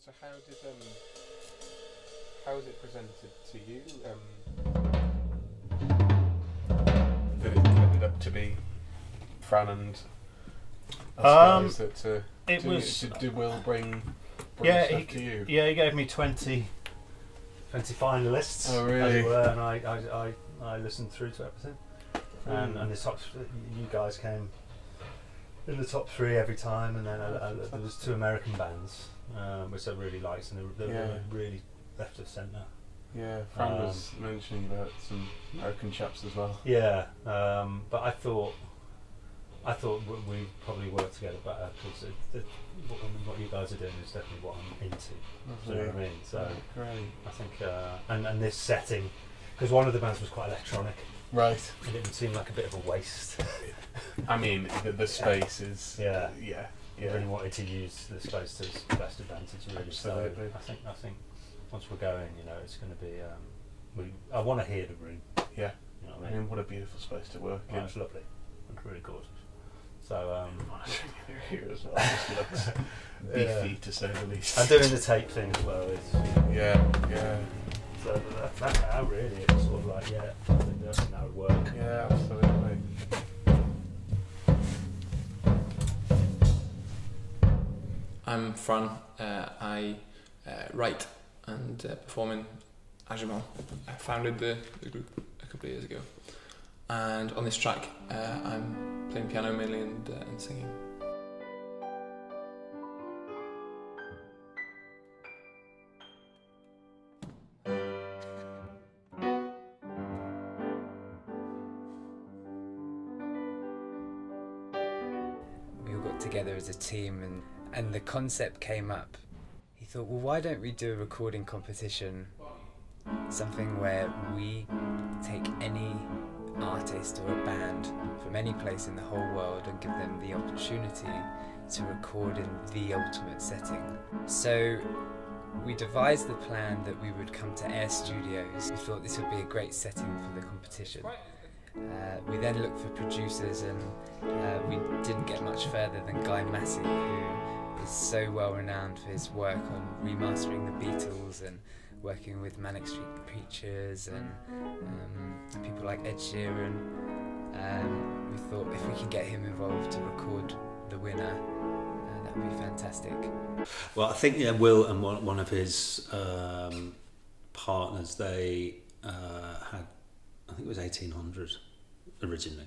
So how was it presented to you? That it ended up to be Fran and us guys that did Will bring stuff to you? Yeah, he gave me 20 finalists. Oh really? As it were, and I listened through to everything. And the top, you guys came in the top 3 every time, and then there was 2 American bands, which I really liked, and they were really left of centre. Yeah, Fran was mentioning about some American chaps as well. Yeah, but I thought we probably work together better, because what you guys are doing is definitely what I'm into. Do you know what I mean? So great. I think, and this setting, because one of the bands was quite electronic. Right. And it would seem like a bit of a waste. I mean, the space is... Yeah. Yeah. Really wanted to use the space to its best advantage, really. Absolutely. So I think once we're going, it's going to be... I want to hear the room. Yeah. You know what I mean? What a beautiful space to work in. It's lovely. It's really gorgeous. So... monitoring it here as well. It looks beefy, to say the least. And doing the tape thing as well is... Yeah. So that's how really it's sort of like, I think that would work. Yeah, absolutely. I'm Fran. I write and perform in Ajimal. I founded the group a couple of years ago. And on this track, I'm playing piano mainly and singing. Together as a team, and the concept came up. He thought, well, why don't we do a recording competition, something where we take any artist or a band from any place in the whole world and give them the opportunity to record in the ultimate setting. So we devised the plan that we would come to Air Studios. We thought this would be a great setting for the competition. We then looked for producers, and we didn't get much further than Guy Massey, who is so well renowned for his work on remastering the Beatles and working with Manic Street Preachers and people like Ed Sheeran. We thought if we could get him involved to record the winner, that would be fantastic. Well, I think Will and one of his partners, they had, I think it was 1800 originally,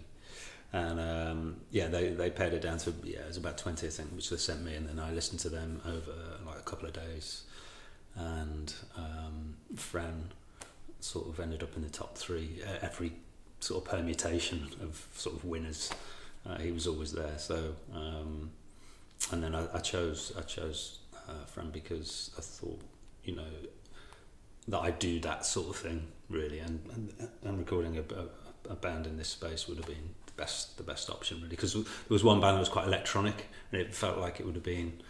and they pared it down to it was about 20, I think, which they sent me, and then I listened to them over like a couple of days, and Fran sort of ended up in the top 3 every sort of permutation of sort of winners. He was always there, so and then I chose Fran because I thought that I do that sort of thing really, and recording a band in this space would have been the best option really, because there was one band that was quite electronic, and it felt like it would have been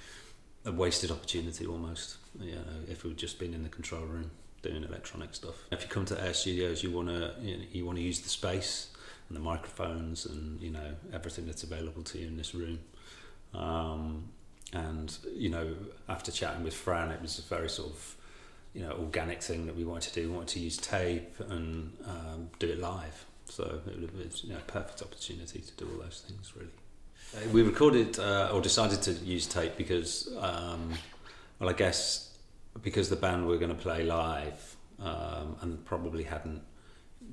a wasted opportunity almost, if we'd just been in the control room doing electronic stuff. If you come to Air Studios, you want to use the space and the microphones and everything that's available to you in this room. And after chatting with Fran, it was a very sort of organic thing that we wanted to do. We wanted to use tape and do it live. So it was a perfect opportunity to do all those things, really. We recorded or decided to use tape because, I guess because the band were going to play live and probably hadn't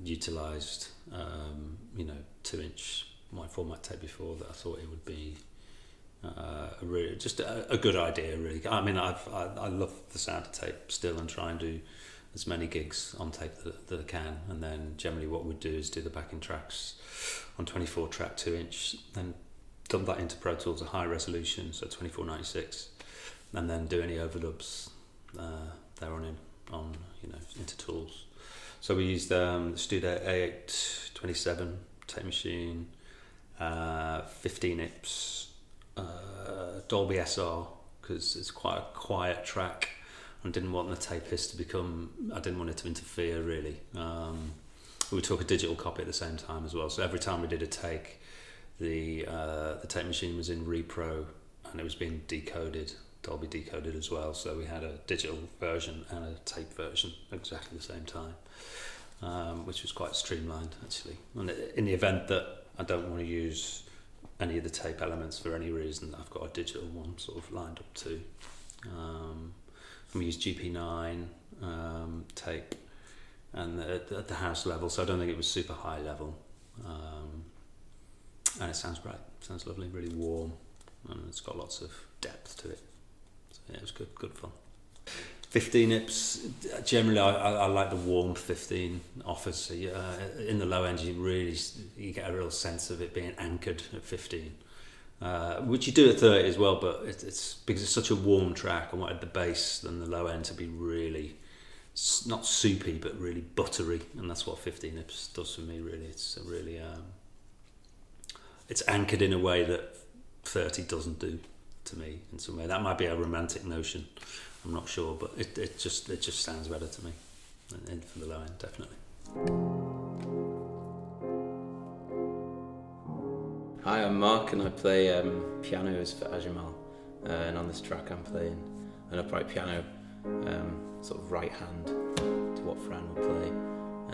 utilised, 2-inch wide format tape before, that I thought it would be a good idea, really. I mean, I love the sound of tape still, and try and do as many gigs on tape that I can, and then generally what we'd do is do the backing tracks on 24-track 2-inch, and dump that into Pro Tools at high resolution, so 2496, and then do any overdubs there on into Tools. So we used the Studio A827 tape machine, 15 IPS. Dolby SR, because it's quite a quiet track, and didn't want the tape hiss I didn't want it to interfere really. We took a digital copy at the same time as well, so every time we did a take, the tape machine was in repro and it was being decoded Dolby decoded as well, so we had a digital version and a tape version at exactly the same time, which was quite streamlined actually. And in the event that I don't want to use any of the tape elements for any reason, I've got a digital one sort of lined up too. And we use GP9 tape, and at the house level, so I don't think it was super high level. And it sounds great. It sounds lovely, really warm, and it's got lots of depth to it. So yeah, it was good fun. 15 IPs, generally I like the warm 15 offers. So in the low end you get a real sense of it being anchored at 15, which you do at 30 as well, but it's because it's such a warm track. I wanted the bass and the low end to be really, not soupy, but really buttery, and that's what 15 IPs does for me really. It's a really, it's anchored in a way that 30 doesn't do to me in some way. That might be a romantic notion, I'm not sure, but it just sounds better to me, and for the low end, definitely. Hi, I'm Mark, and I play pianos for Ajimal, and on this track I'm playing an upright piano, sort of right hand to what Fran will play,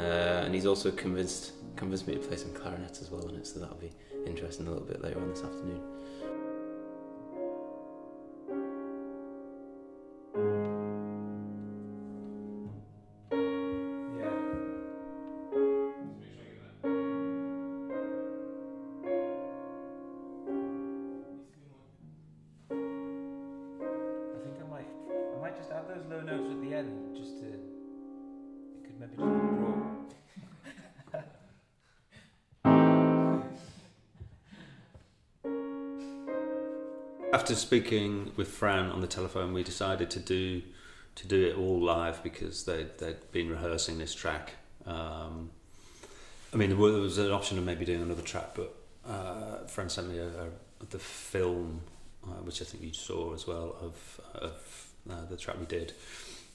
and he's also convinced me to play some clarinets as well on it, so that'll be interesting a little bit later on this afternoon. I might just add those low notes at the end, just to, it could maybe just be broad. After speaking with Fran on the telephone, we decided to do it all live because they'd been rehearsing this track. I mean, there was an option of maybe doing another track, but Fran sent me the film, which I think you saw as well, of the track we did,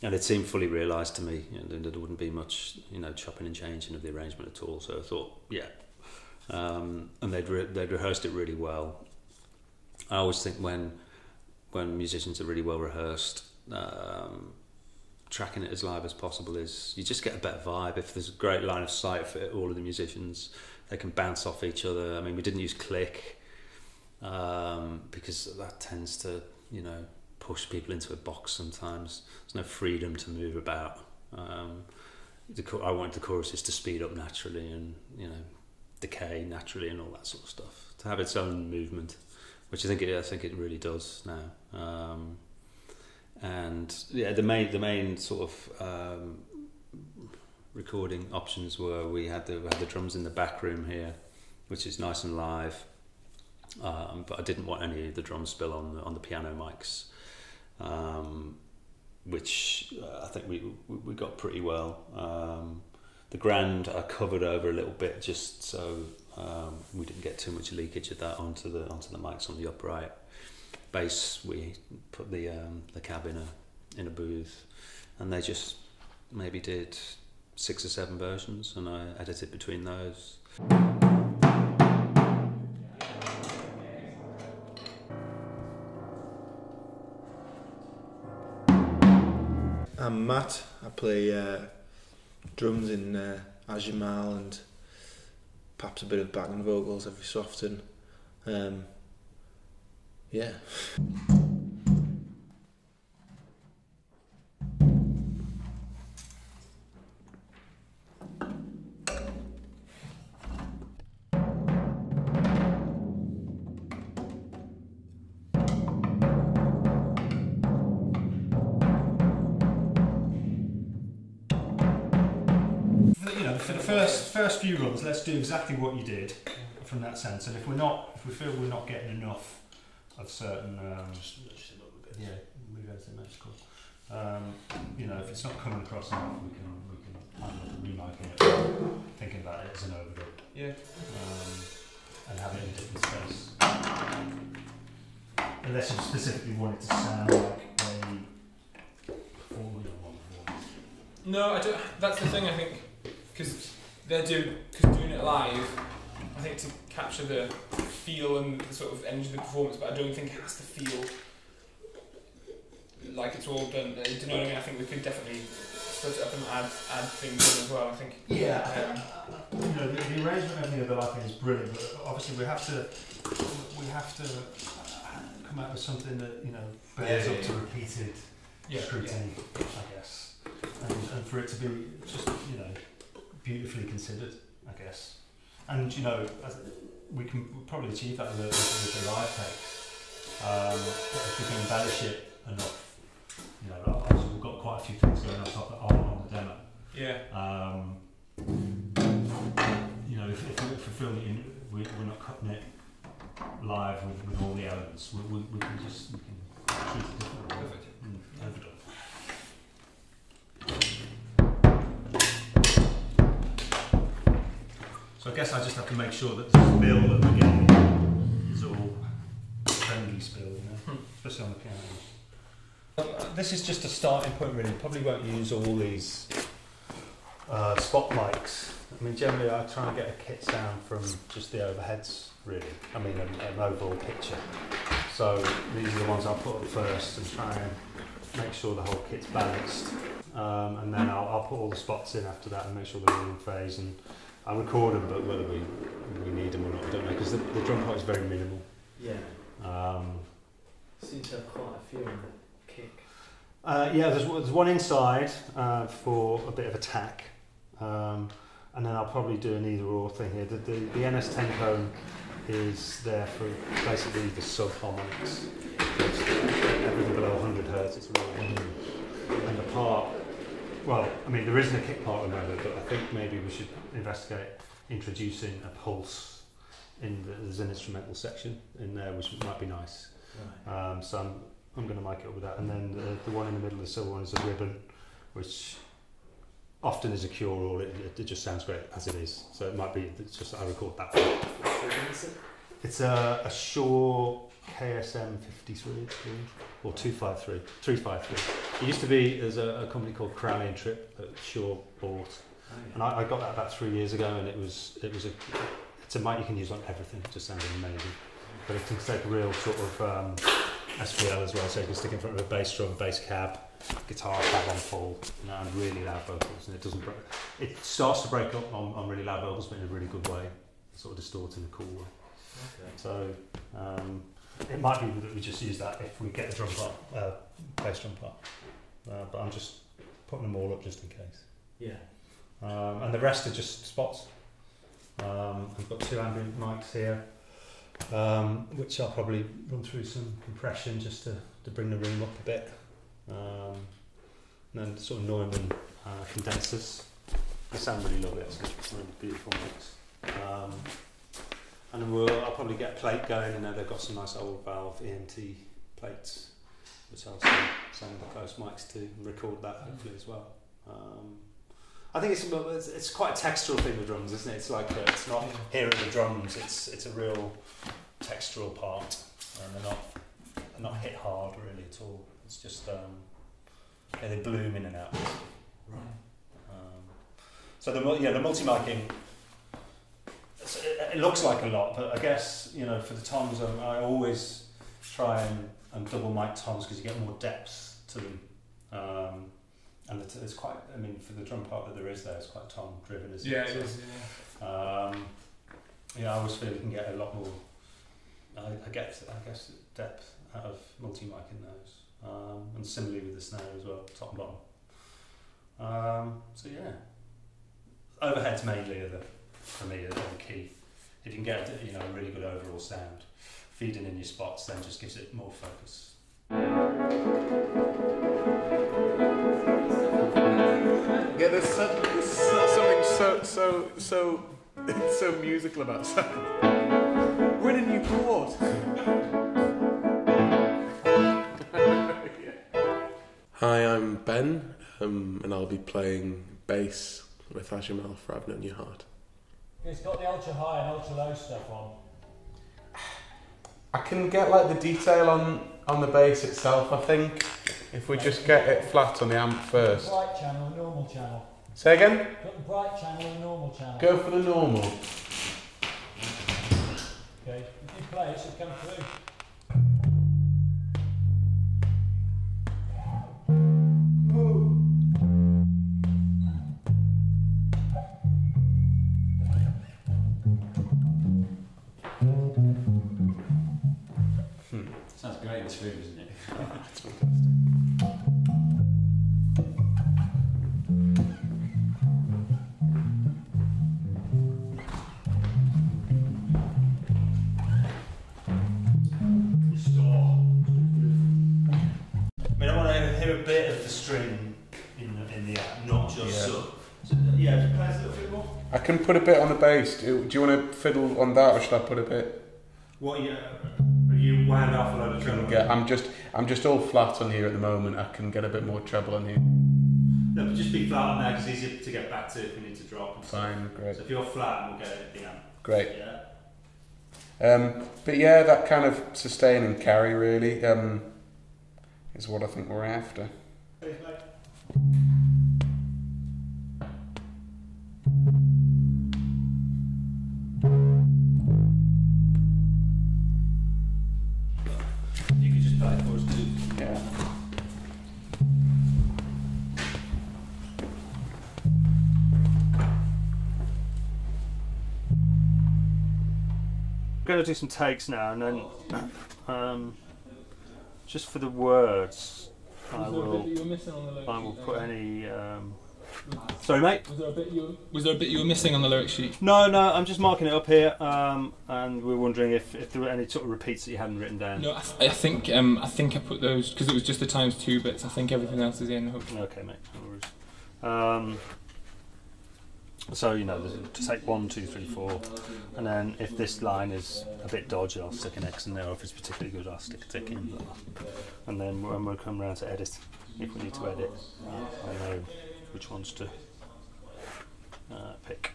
and it seemed fully realised to me. There wouldn't be much, chopping and changing of the arrangement at all. So I thought, yeah, and they'd rehearsed it really well. I always think when musicians are really well rehearsed, tracking it as live as possible is, you just get a better vibe. If there's a great line of sight for all of the musicians, they can bounce off each other. I mean, we didn't use click because that tends to, push people into a box sometimes. There's no freedom to move about. I wanted the choruses to speed up naturally and, decay naturally and all that sort of stuff, to have its own movement, which I think it really does now. And yeah, the main sort of recording options were, we had the drums in the back room here, which is nice and live, but I didn't want any of the drum spill on the piano mics, which I think we got pretty well. The grand I covered over a little bit just so we didn't get too much leakage of that onto the mics on the upright. Bass, we put the cab in a booth, and they just maybe did 6 or 7 versions, and I edited between those. I'm Matt. I play drums in Ajimal and perhaps a bit of backing vocals every so often. Yeah. For the first few runs, let's do exactly what you did from that sense. And if we feel we're not getting enough of certain, just a little bit. Yeah, move everything. That's cool. If it's not coming across enough, we can handle the remiking it, thinking about it as an overdub. Yeah. And have it in a different space. Unless you specifically want it to sound like a Formula One performance. No, I don't. That's the thing, I think. Because doing it live, I think to capture the feel and the sort of energy of the performance, but I don't think it has to feel like it's all done. Do you know what I mean? I think we could definitely split it up and add things in as well. I think. Yeah. You know, the arrangement and everything of the live thing is brilliant, but obviously we have to come out with something that, you know, bears up to repeated scrutiny, I guess, and for it to be just, you know, beautifully considered, I guess. And, you know, we can probably achieve that with the live takes. But if we can embellish it enough, you know, obviously we've got quite a few things going on top on the demo. Yeah. You know, if we feel that we're not cutting it live with all the elements, we can treat it differently. Perfect. Overdone. So I guess I just have to make sure that the spill at the beginning is all friendly spill, you know, especially on the piano. This is just a starting point, really. Probably won't use all these spot mics. I mean, generally I try and get a kit sound from just the overheads, really. I mean, an overall picture. So these are the ones I'll put up first and try and make sure the whole kit's balanced. And then I'll put all the spots in after that and make sure they're all in phase. And I'll record them, but whether we need them or not, I don't know, because the drum part is very minimal. Yeah. Seems to have quite a few on the kick. Yeah, there's one inside for a bit of attack. And then I'll probably do an either or thing here. The NS10 cone is there for basically the sub-harmonics. Everything below 100 Hz is really and the part, well, I mean there isn't a kick part at the moment, but I think maybe we should investigate introducing a pulse there's an instrumental section in there which might be nice. Right. So I'm going to mic it up with that, and then the one in the middle, the silver one, is a ribbon, which often is a cure-all. It just sounds great as it is. So it might be just that I record that one. What is it? It's a Shaw KSM 53 or 253, 353. It used to be, there's a company called Crowley and Tripp that Shaw bought, and I got that about 3 years ago, and it's a mic you can use on everything. It just sounds amazing. But it can take a real sort of SPL as well, so you can stick in front of a bass drum, bass cab, guitar cab on full, and really loud vocals, and it doesn't break. It starts to break up on really loud vocals, but in a really good way, sort of distort in a cool way. Okay. So it might be that we just use that if we get the drum part, bass drum part. But I'm just putting them all up just in case. Yeah. And the rest are just spots. I've got 2 ambient mics here, which I'll probably run through some compression just to bring the room up a bit. And then sort of Neumann condensers. They sound really lovely, it's a really beautiful mix. And then I'll probably get a plate going, and they've got some nice old valve EMT plates, which I'll send the close mics to and record that hopefully as well. I think it's quite a textural thing with drums, isn't it? It's like it's not here are the drums. It's a real textural part, and they're not hit hard really at all. It's just they bloom in and out. Right. So the multi-miking, it looks like a lot, but I guess, you know, for the toms, I always try and double mic toms because you get more depth to them. And it's quite, I mean, for the drum part that there is there, it's quite tom driven, isn't it? Yeah, it is. Yeah, I always feel you can get a lot more, I guess, depth out of multi-mic in those. And similarly with the snare as well, top and bottom. So yeah, overheads mainly for me are the key. If you can get a really good overall sound, feeding in your spots then just gives it more focus. Yeah, there's something so musical about sound. We're in a new chord. Hi, I'm Ben, and I'll be playing bass with Ajimal for I've Known Your Heart. It's got the ultra high and ultra low stuff on. I can get like the detail on the bass itself, I think, if we just get it flat on the amp first. Bright channel and normal channel. Say again? Got the bright channel and normal channel. Go for the normal. Okay, if you play it should come through. Sounds great in this room, isn't it? It's fantastic. A bit of the string in the app, not just so yeah, just play a little bit more. I can put a bit on the bass. Do you want to fiddle on that, or should I put a bit? What are you wound off a load of treble? I'm just all flat on here at the moment. I can get a bit more treble on here. No, but just be flat on there because it's easier to get back to if we need to drop. Fine, great. So if you're flat, we'll get it at the amp. Great. Yeah. But yeah, that kind of sustain and carry really is what I think we're after. You could just play it for us too. Yeah. I'm going to do some takes now, and then just for the words, I will put any. Sorry, mate. Was there a bit you were missing on the lyric sheet? No, I'm just marking it up here, and we're wondering if there were any sort of repeats that you hadn't written down. No, I think I put those because it was just the times 2 bits. I think everything else is in. Okay, mate. No worries. So there's to take 1, 2, 3, 4, and then if this line is a bit dodgy, I'll stick an X in there. Or if it's particularly good, I'll stick a tick in. And then when we come around to edit, if we need to edit, I know which ones to pick.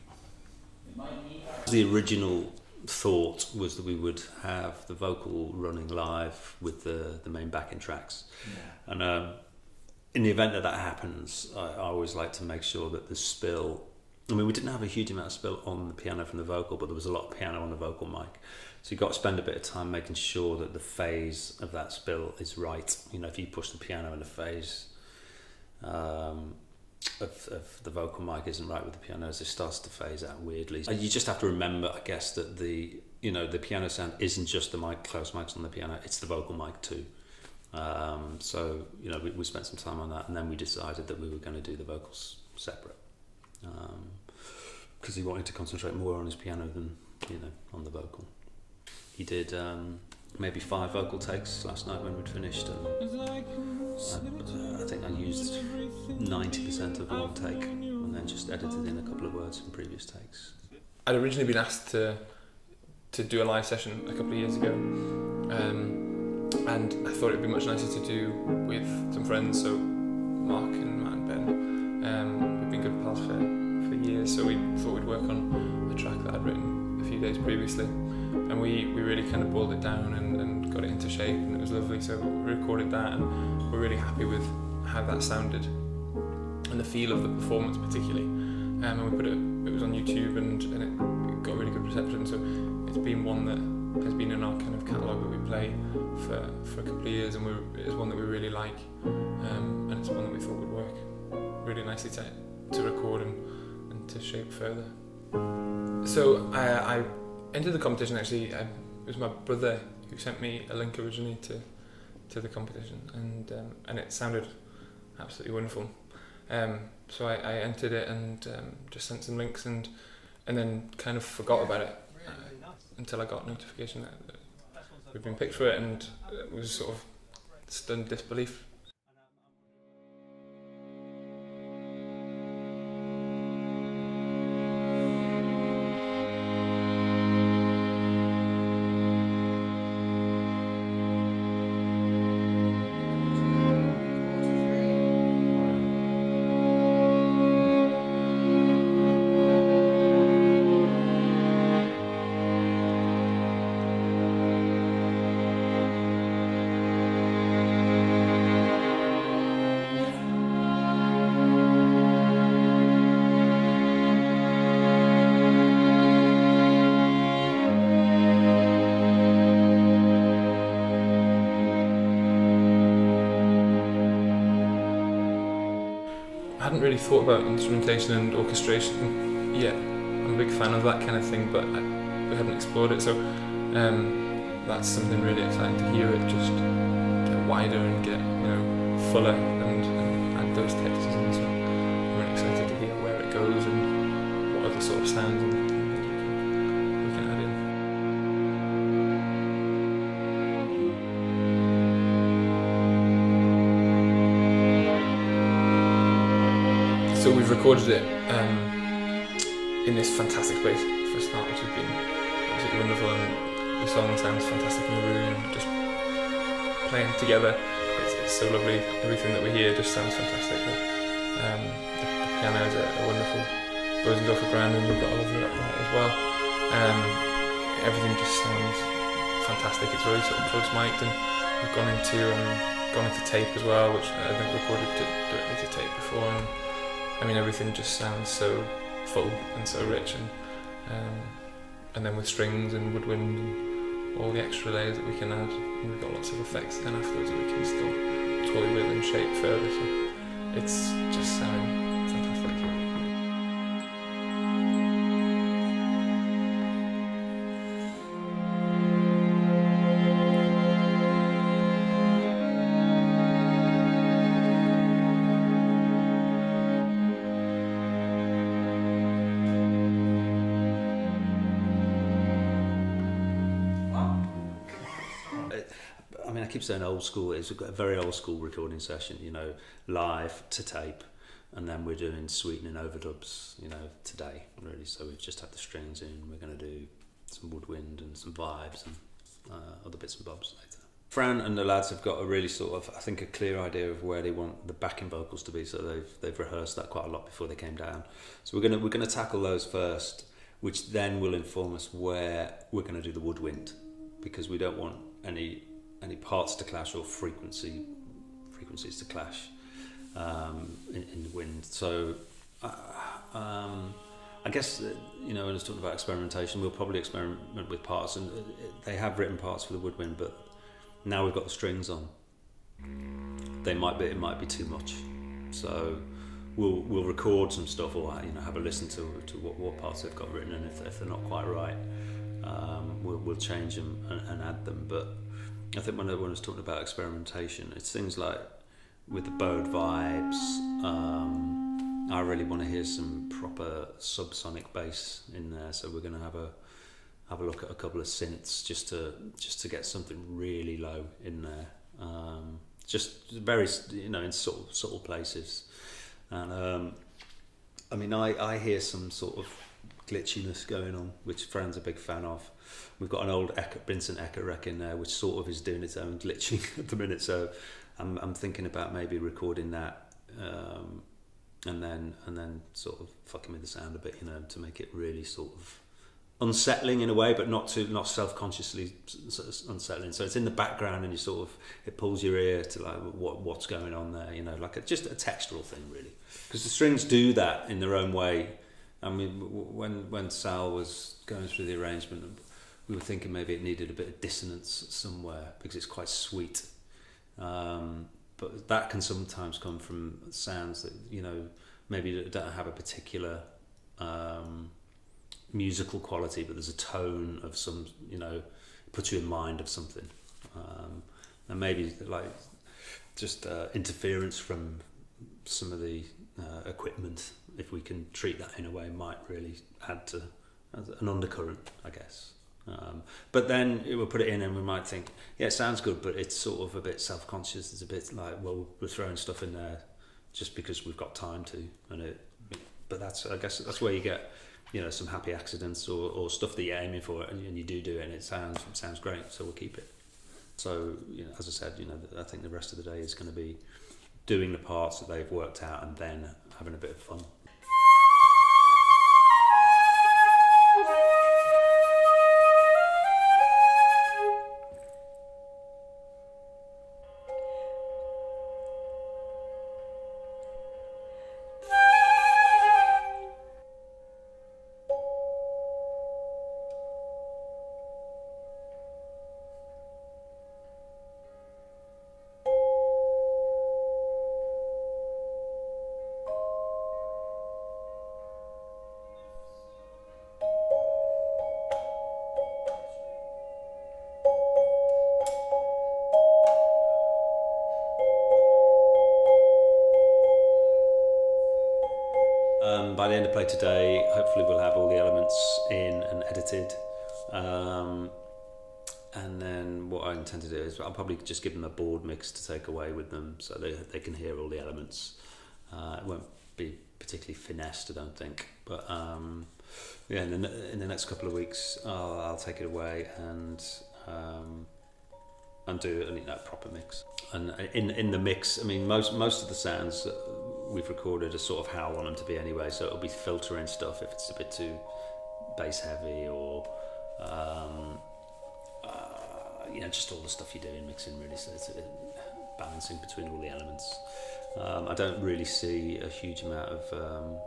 The original thought was that we would have the vocal running live with the main backing tracks, and in the event that happens, I always like to make sure that the spill. I mean, we didn't have a huge amount of spill on the piano from the vocal, but there was a lot of piano on the vocal mic. So you've got to spend a bit of time making sure that the phase of that spill is right. If you push the piano in the phase of the vocal mic isn't right with the piano, as it starts to phase out weirdly. You just have to remember, I guess, that the piano sound isn't just the close mics on the piano, it's the vocal mic too. So, we spent some time on that, and then we decided that we were going to do the vocals separate. Because he wanted to concentrate more on his piano than on the vocal. He did maybe 5 vocal takes last night when we'd finished, and I think I used 90% of one take, and then just edited in a couple of words from previous takes. I'd originally been asked to do a live session a couple of years ago, and I thought it'd be much nicer to do with some friends, so Mark and Matt and Ben. We've been good pals for years, so we thought we'd work on a track that I'd written a few days previously, and we really kind of boiled it down and got it into shape, and it was lovely. So we recorded that, and we're really happy with how that sounded and the feel of the performance particularly. And we put it was on YouTube, and it got really good reception, so it's been one that has been in our kind of catalogue that we play for a couple of years, and it's one that we really like, and it's one that we thought would work really nicely to record and to shape further. So I entered the competition actually. It was my brother who sent me a link originally to the competition, and it sounded absolutely wonderful. So I entered it and just sent some links and then kind of forgot about it until I got notification that we'd been picked for it, and it was sort of stunned disbelief. I hadn't really thought about instrumentation and orchestration yet. I'm a big fan of that kind of thing, but we hadn't explored it. So that's something really exciting to hear it just get wider and get fuller and add those textures in. So I'm really excited to hear where it goes and what other sort of sounds we can add in. So we've recorded it in this fantastic place for a start, which has been absolutely wonderful, and the song sounds fantastic in the room, just playing together. It's so lovely. Everything that we hear just sounds fantastic. The piano is a wonderful Bosendorfer grand, and we've got a lovely upright as well. Everything just sounds fantastic. It's very sort of close mic'd, and we've gone into tape as well, which I've never recorded directly to tape before. And I mean, everything just sounds so full and so rich, and then with strings and woodwind and all the extra layers that we can add, and we've got lots of effects then afterwards that we can still toy with and shape further. So it's just sounding fantastic. I keep saying old school. It's a very old school recording session, live to tape, and then we're doing sweetening overdubs, today really. So we've just had the strings in. We're going to do some woodwind and some vibes and other bits and bobs later. Fran and the lads have got a really sort of, I think, a clear idea of where they want the backing vocals to be. So they've rehearsed that quite a lot before they came down. So we're going to tackle those first, which then will inform us where we're going to do the woodwind, because we don't want any parts to clash or frequencies to clash in the wind. So I guess when I was talking about experimentation, we'll probably experiment with parts, and they have written parts for the woodwind, but now we've got the strings on, it might be too much. So we'll record some stuff, or have a listen to what parts they've got written, and if they're not quite right, we'll change them and add them. But I think when I was talking about experimentation, it's things like with the bowed vibes, I really want to hear some proper subsonic bass in there. So we're going to have a look at a couple of synths just to get something really low in there, just very in subtle places. And I hear some sort of glitchiness going on, which Fran's a big fan of. We've got an old Vincent Ecker wreck in there, which sort of is doing its own glitching at the minute. So I'm thinking about maybe recording that, and then sort of fucking with the sound a bit, to make it really sort of unsettling in a way, but not self-consciously unsettling. So it's in the background, and it pulls your ear to like what's going on there, like just a textural thing really, because the strings do that in their own way. I mean, when Sal was going through the arrangement, we were thinking maybe it needed a bit of dissonance somewhere because it's quite sweet. But that can sometimes come from sounds that, maybe don't have a particular musical quality, but there's a tone of some, puts you in mind of something. And maybe like just interference from some of the equipment, if we can treat that in a way, might really add to an undercurrent, I guess. But then we'll put it in and we might think, yeah, it sounds good, but it's sort of a bit self-conscious. It's a bit like, well, we're throwing stuff in there just because we've got time to. But I guess that's where you get, some happy accidents or stuff that you're aiming for, and you do it, and it sounds great, so we'll keep it. So, as I said, I think the rest of the day is going to be doing the parts that they've worked out and then having a bit of fun. by the end of play today, hopefully we'll have all the elements in and edited. And then what I intend to do is I'll probably just give them a board mix to take away with them so they can hear all the elements. It won't be particularly finessed, I don't think. But yeah, in the next couple of weeks, I'll take it away and do a proper mix. And in the mix, I mean, most of the sounds that we've recorded are sort of how I want them to be anyway. So it'll be filtering stuff if it's a bit too bass heavy or. Just all the stuff you do in mixing, really. So it's balancing between all the elements. I don't really see a huge amount of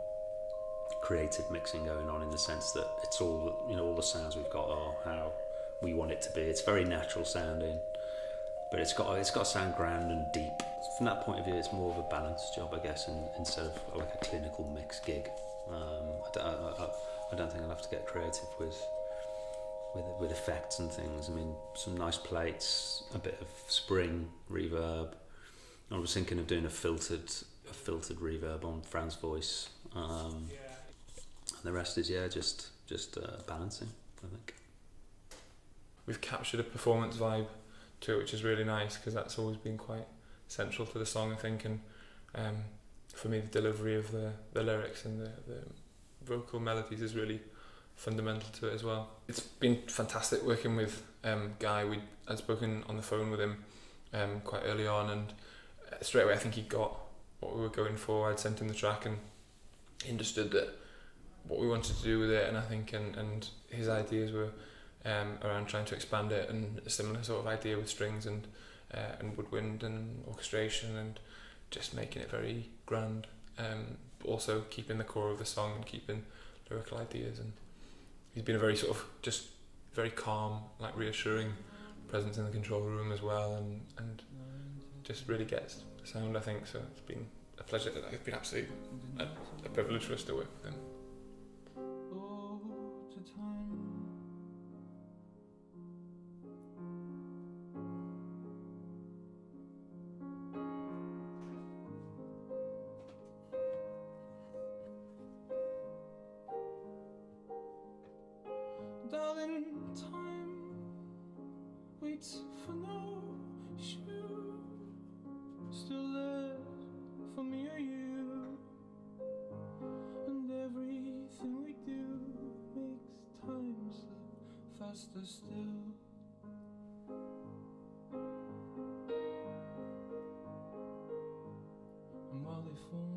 creative mixing going on in the sense that it's all, all the sounds we've got are how we want it to be. It's very natural sounding, but it's got to sound grand and deep. From that point of view, it's more of a balance job, I guess, instead of like a clinical mix gig. I don't think I'll have to get creative with effects and things. I mean, some nice plates, a bit of spring reverb. I was thinking of doing a filtered reverb on Fran's voice, and the rest is just balancing, I think. We've captured a performance vibe to it, which is really nice because that's always been quite central to the song, I think. And for me, the delivery of the lyrics and the vocal melodies is really fundamental to it as well. It's been fantastic working with Guy. I'd spoken on the phone with him quite early on, and straight away I think he got what we were going for. I'd sent him the track and he understood that what we wanted to do with it, and I think and his ideas were around trying to expand it, and a similar sort of idea with strings and woodwind and orchestration and just making it very grand, but also keeping the core of the song and keeping lyrical ideas. And he's been a very sort of just very calm, like reassuring presence in the control room as well, and just really gets the sound, I think. So it's been a pleasure. It's been absolutely a privilege for us to work with him. Darling, time waits for no shoe, still there for me or you, and everything we do makes time slip faster still. And while they fall